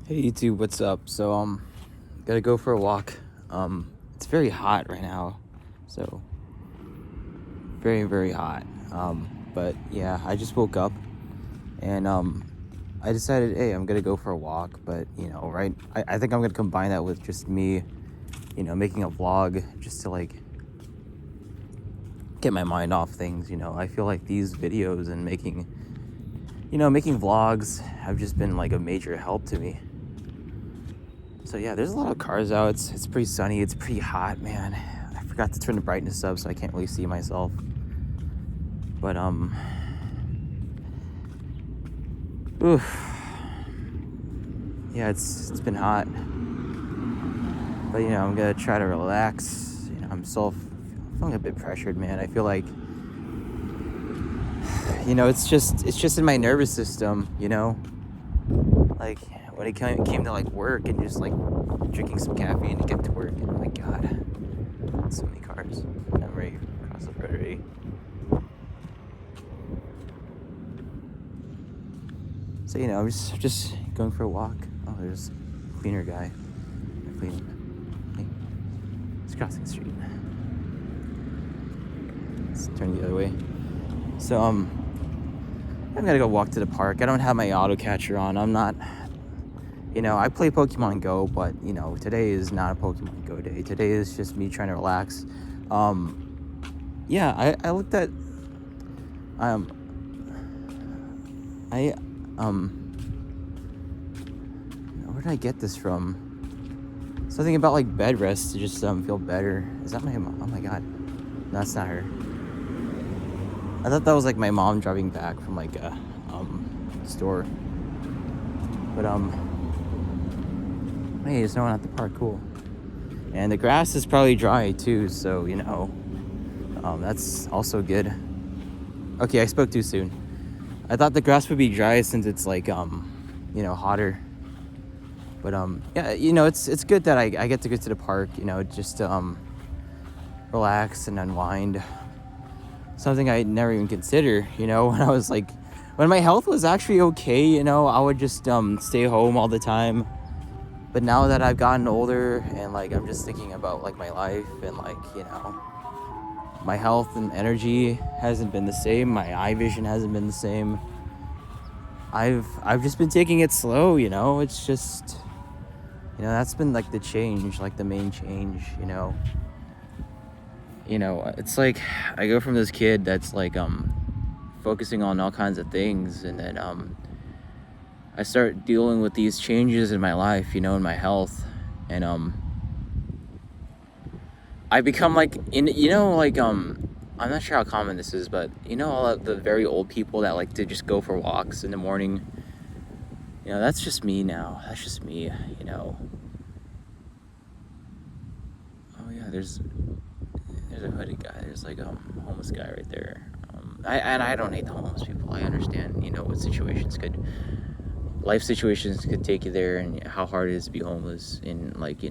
Hey YouTube, what's up? Gotta go for a walk. It's very hot right now, so very, very hot. But yeah, I just woke up and I decided, hey, I'm gonna go for a walk. But right, I think I'm gonna combine that with just me, making a vlog just to like get my mind off things. I feel like these videos and making vlogs have just been like a major help to me. So yeah, there's a lot of cars out. It's pretty sunny. It's pretty hot, man. I forgot to turn the brightness up, so I can't really see myself. But oof. Yeah, it's been hot. But I'm gonna try to relax. I'm feeling a bit pressured, man. I feel like it's just in my nervous system. Like when it came to like work and just like drinking some caffeine to get to work. Oh my god, so many cars. I'm ready to cross the road already. So I'm just going for a walk. Oh, there's a cleaner guy. He's crossing the street. Let's turn the other way. So I'm gonna go walk to the park. I don't have my auto catcher on. I'm not. I play Pokemon Go, but today is not a Pokemon Go day. Today is just me trying to relax. Yeah, I looked at where did I get this from? Something about like bed rest to just feel better. Is that my mom? Oh my god, no, that's not her. I thought that was like my mom driving back from like a store. But hey, there's no one at the park. Cool. And the grass is probably dry too, so that's also good. Okay, I spoke too soon. I thought the grass would be dry since it's like hotter. But yeah, it's good that I get to go to the park, just to relax and unwind. Something I never even consider, when my health was actually okay, I would just stay home all the time. But now that I've gotten older and like I'm just thinking about like my life and like my health and energy hasn't been the same. My eye vision hasn't been the same. I've just been taking it slow. It's just that's been like the change, like the main change. It's like I go from this kid that's like focusing on all kinds of things, and then I start dealing with these changes in my life, in my health, and I become like I'm not sure how common this is, but all of the very old people that like to just go for walks in the morning. That's just me now. That's just me. Oh yeah, there's a hooded guy. There's like a homeless guy right there. I don't hate the homeless people. I understand, what life situations could take you there, and how hard it is to be homeless, and like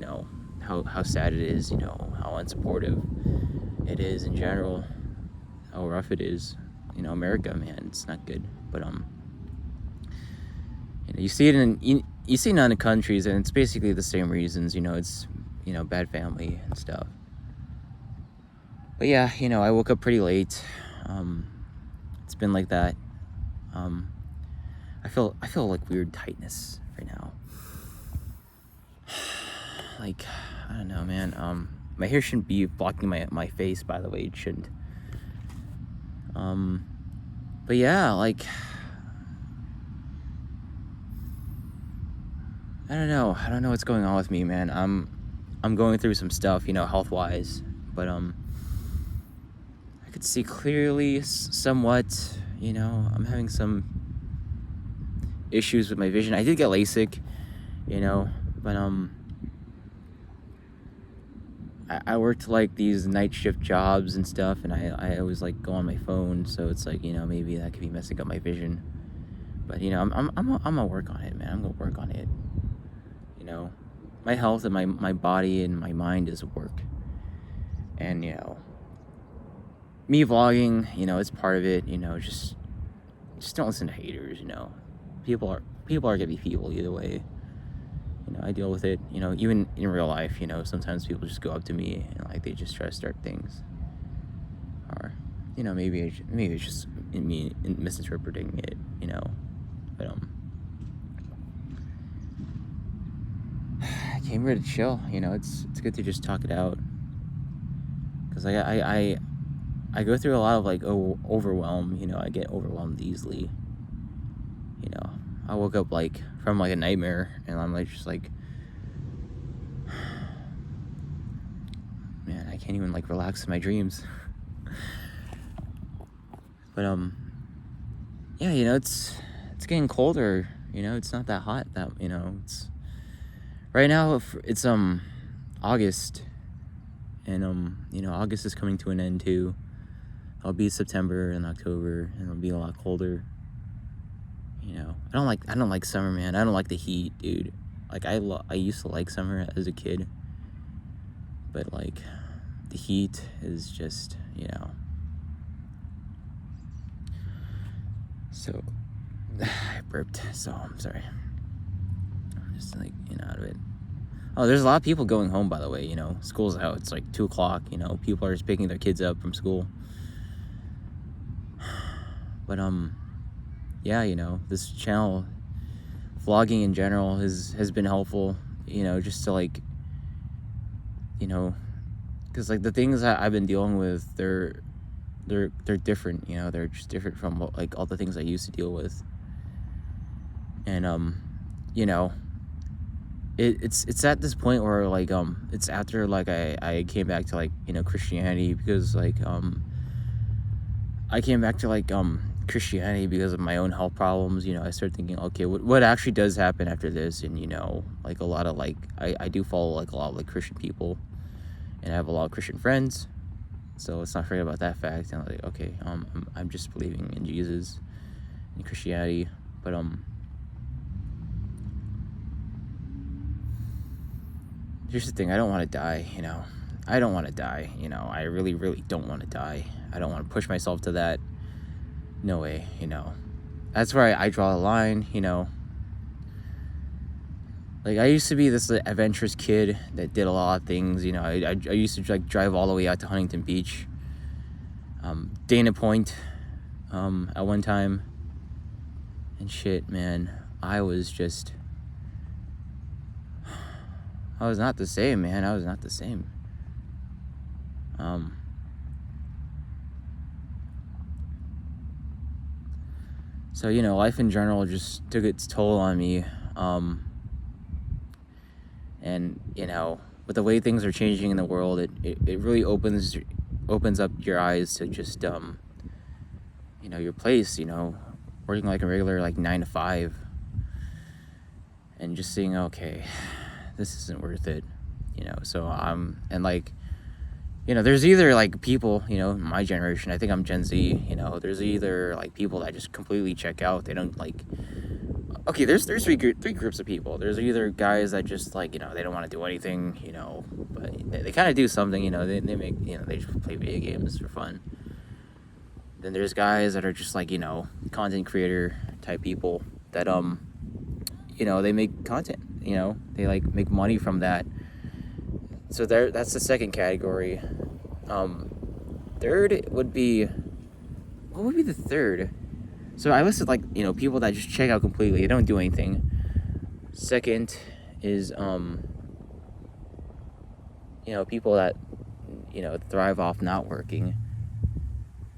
how sad it is, how unsupportive it is in general, how rough it is. America, man, it's not good. But you see it you see it in other countries, and it's basically the same reasons. It's bad family and stuff. But yeah, I woke up pretty late. It's been like that. I feel like weird tightness right now. Like, I don't know, man. My hair shouldn't be blocking my face, by the way. It shouldn't. But yeah, like, I don't know what's going on with me, man. I'm going through some stuff, health wise, but I could see clearly somewhat. I'm having some issues with my vision. I did get LASIK, but I worked like these night shift jobs and stuff, and I always like go on my phone, so it's like maybe that could be messing up my vision. But I'm gonna work on it, man. I'm gonna work on it. My health and my body and my mind is work, and me vlogging, it's part of it. Just don't listen to haters. People are gonna be people either way. I deal with it, even in real life, sometimes people just go up to me and like they just try to start things. Or, maybe it's just me misinterpreting it, but I came here to chill, it's good to just talk it out. Because I go through a lot of like overwhelm, I get overwhelmed easily. I woke up like from like a nightmare and I'm like just like, man, I can't even like relax in my dreams. But yeah, it's getting colder, it's not that hot that, it's right now it's August, and August is coming to an end too. It'll be September and October, and it'll be a lot colder. I don't like summer, man. I don't like the heat, dude. Like I used to like summer as a kid, but like the heat is just, So I burped, so I'm sorry. I'm just like, out of it. Oh, there's a lot of people going home, by the way. School's out. It's like 2:00. People are just picking their kids up from school. But yeah, this channel, vlogging in general, has been helpful. Just to like, because like the things that I've been dealing with, they're different. They're just different from like all the things I used to deal with. And it's at this point where like it's after like I came back to like Christianity, because like I came back to like Christianity because of my own health problems. I started thinking, okay, what actually does happen after this? And like a lot of like I do follow like a lot of like Christian people, and I have a lot of Christian friends, so let's not forget about that fact. And like, okay, I'm just believing in Jesus and Christianity. But here's the thing, I don't want to die. I don't want to die. I really, really don't want to die. I don't want to push myself to that. No way. That's where I draw the line. Like I used to be this adventurous kid that did a lot of things. I used to like drive all the way out to Huntington Beach, Dana Point, at one time. And shit, man, I was not the same, man. I was not the same. So, life in general just took its toll on me. And, with the way things are changing in the world, it really opens up your eyes to just, your place, working like a regular, like 9 to 5. And just seeing, okay, this isn't worth it, so and like, there's either like people, my generation, I think I'm Gen Z, there's either like people that just completely check out. They don't like, okay, there's three groups of people. There's either guys that just like, they don't want to do anything, but they kind of do something, they make, they just play video games for fun. Then there's guys that are just like, content creator type people that, they make content, they like make money from that. So that's the second category. Third would be, what would be the third? So I listed like, people that just check out completely, they don't do anything. Second is, people that, thrive off not working.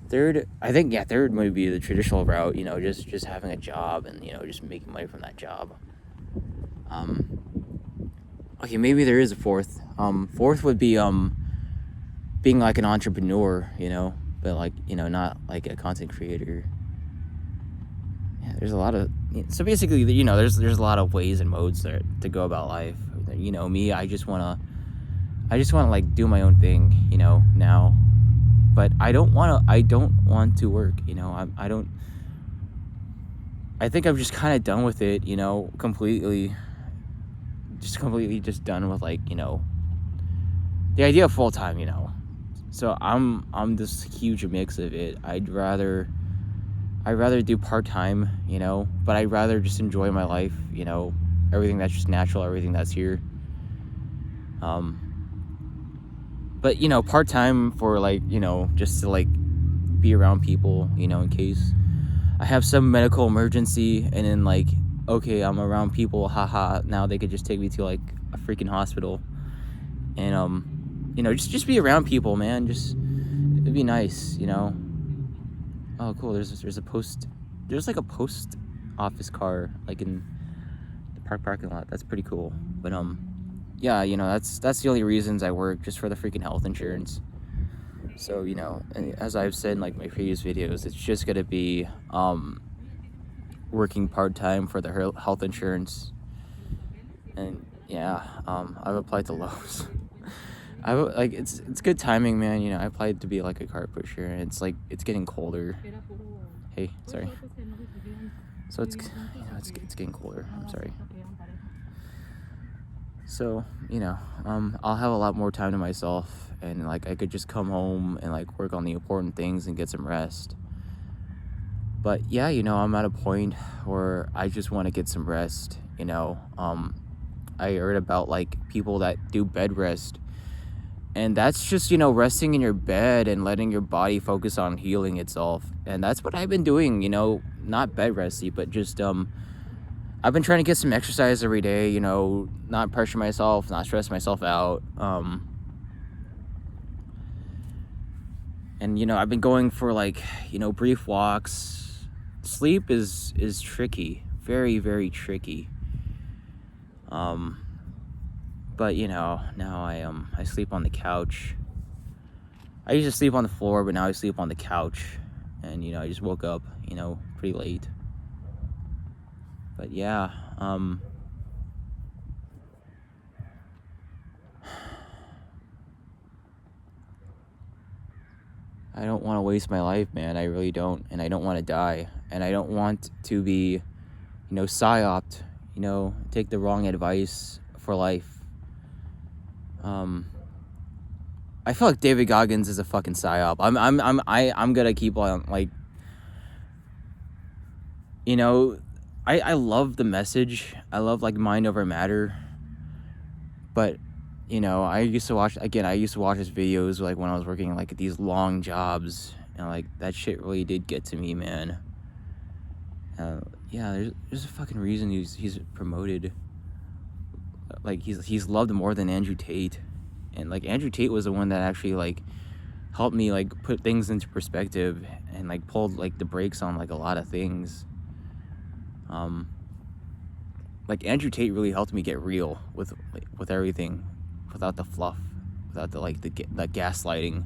Third, I think, third would be the traditional route, just having a job and, just making money from that job. Okay, maybe there is a fourth. Fourth would be being like an entrepreneur, but like, not like a content creator. Yeah, there's a lot of, so basically, there's a lot of ways and modes there to go about life. Me, I just wanna like do my own thing, now. But I don't want to work, I think I'm just kind of done with it, completely just done with like, the idea of full time, So I'm this huge mix of it. I'd rather do part time, but I'd rather just enjoy my life, everything that's just natural, everything that's here. But you know, part-time for like, you know, just to like be around people, you know, in case I have some medical emergency, and then like, okay, I'm around people, haha, now they could just take me to like a freaking hospital. And you know, just be around people, man. Just, it'd be nice, you know. Oh cool, there's like a post office car like in the parking lot. That's pretty cool. But yeah, you know, that's the only reasons I work, just for the freaking health insurance. So, you know, and as I've said in like my previous videos, it's just gonna be working part-time for the health insurance. And yeah, I've applied to Lowe's. Like, it's good timing, man. You know, I applied to be like a cart pusher, and it's like, it's getting colder. Hey, sorry. So it's, you know, it's getting colder. I'm sorry. So, you know, I'll have a lot more time to myself, and like I could just come home and like work on the important things and get some rest. But yeah, you know, I'm at a point where I just want to get some rest, you know. I heard about like people that do bed rest, and that's just, you know, resting in your bed and letting your body focus on healing itself. And that's what I've been doing, you know, not bed resty, but just I've been trying to get some exercise every day, you know, not pressure myself, not stress myself out. And you know, I've been going for like, you know, brief walks. Sleep is tricky, very, very tricky. But you know, now I sleep on the couch. I used to sleep on the floor, but now I sleep on the couch. And you know, I just woke up, you know, pretty late. But yeah, I don't want to waste my life, man. I really don't. And I don't want to die. And I don't want to be, you know, psyoped, you know, take the wrong advice for life. I feel like David Goggins is a fucking psyop. I'm gonna keep on, like, you know, I love the message. I love like mind over matter. But you know, I used to watch his videos like when I was working like these long jobs, and like that shit really did get to me, man. Yeah, there's a fucking reason he's promoted. Like he's loved more than Andrew Tate, and like Andrew Tate was the one that actually like helped me like put things into perspective and like pulled like the brakes on like a lot of things. Like Andrew Tate really helped me get real with everything, without the fluff, without the like the gaslighting.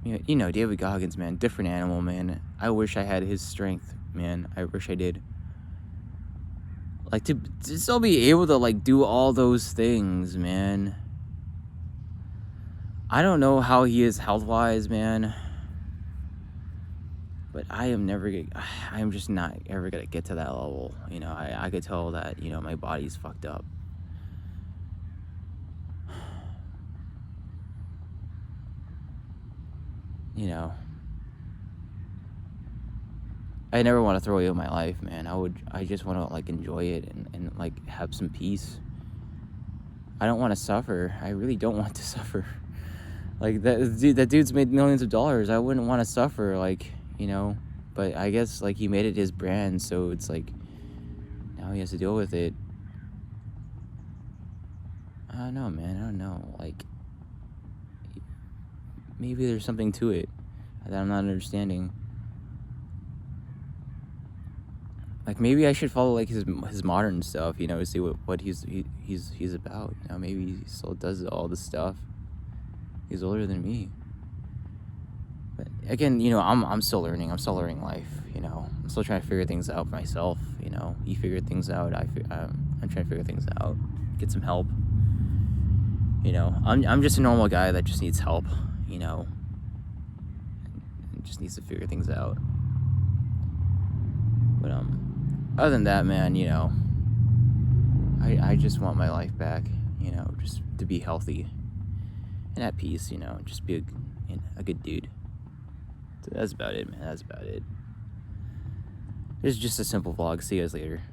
You know, David Goggins, man, different animal, man. I wish I had his strength, man. I wish I did. Like to still be able to like do all those things, man. I don't know how he is health-wise, man. But I'm just not ever gonna get to that level. You know, I could tell that, you know, my body's fucked up. You know, I never want to throw away my life, man. I just want to like enjoy it and like have some peace. I don't want to suffer. I really don't want to suffer. Like that dude's made millions of dollars. I wouldn't want to suffer, like, you know. But I guess like he made it his brand, so it's like now he has to deal with it. I don't know, man. I don't know. Like, maybe there's something to it that I'm not understanding. Like, maybe I should follow like his modern stuff, you know, see what he's about. You know, maybe he still does all this stuff. He's older than me. But again, you know, I'm still learning. I'm still learning life. You know, I'm still trying to figure things out for myself. You know, he figured things out. I'm trying to figure things out. Get some help. You know, I'm just a normal guy that just needs help. You know, and just needs to figure things out. But other than that, man, you know, I just want my life back. You know, just to be healthy and at peace. You know, just be a good dude. So that's about it, man. That's about it. It's just a simple vlog. See you guys later.